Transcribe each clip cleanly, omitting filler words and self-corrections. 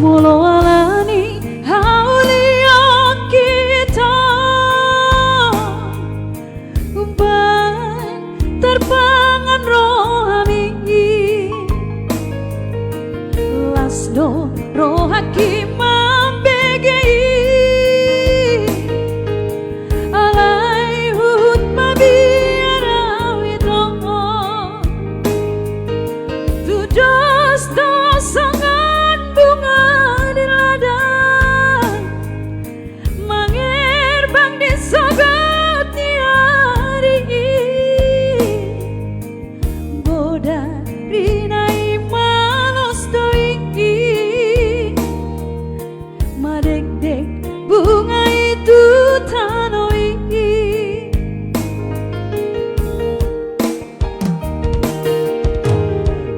mulo alani haulia kita umpan terpangan rohani lasdo rohaki mambegei alai hut mabiara wito tudos dosangan bunga di ladang mengerbang di sogot hari boda rinai malos doi madek-dek bunga itu tanoi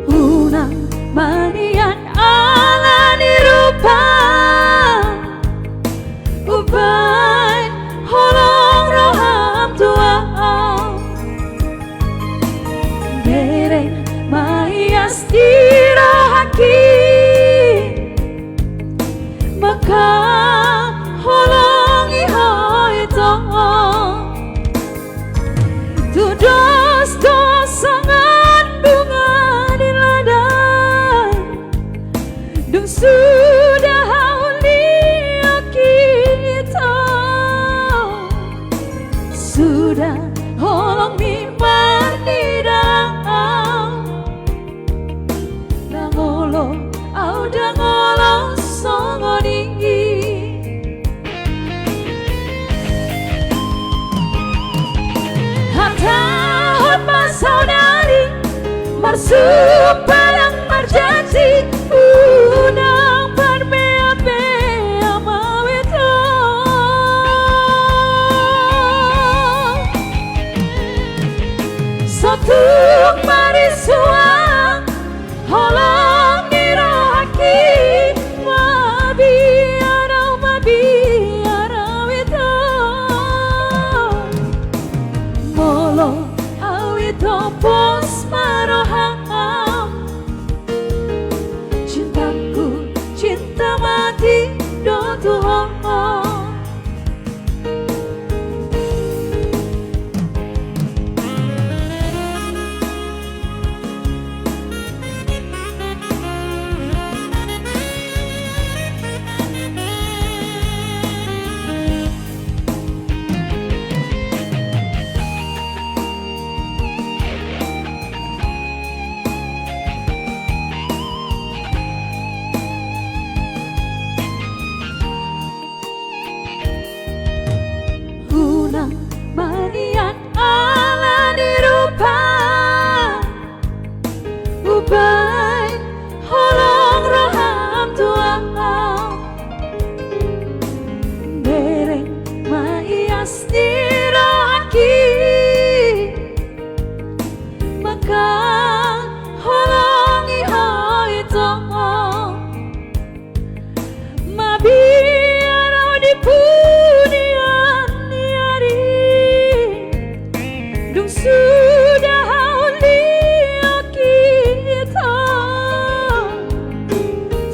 unang manian alani rupa uban holong roham tua dereng mahias dirahaki maka holongi hoito tudos dosangan bunga di ladang dung sudah haulia kita sudah holong mimbar di dalam dangolo au dangolo songoni tahun saudari marsupalang marjanji unang berbea-bea mawito satu marisuang holong dirohaki mabiara wito molo awito pos maroham cintaku cinta mati do Tuhan manian alani rupa uban holong roham tua dereng maias diraki maka holongi hoito mabiara di sudah haulia kita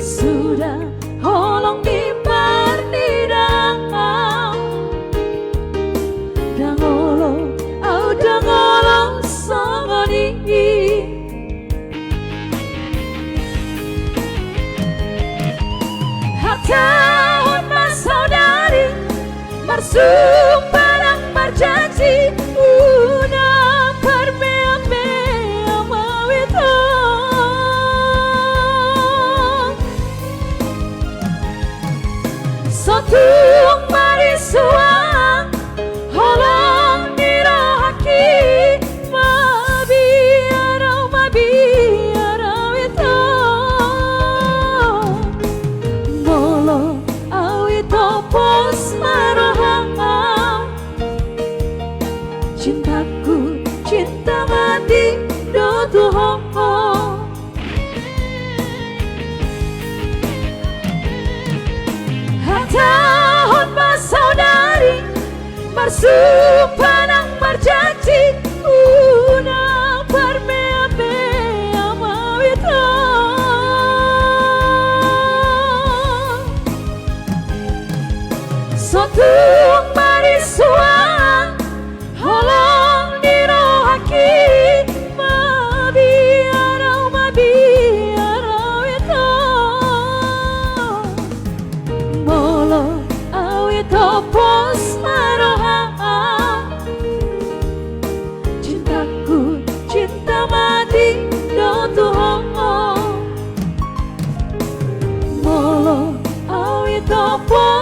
sudah holong mimbar di dalam dangolo au dangolo songoni tahun saudari marsumpalang marjanji unang berbea-bea mawito satu marisuang holong dirohaki mabiara wito molo awito pos maroham cintaku cinta mati do Tuhan tahun saudari marsupanang marjanji unang berbea-bea mawito topo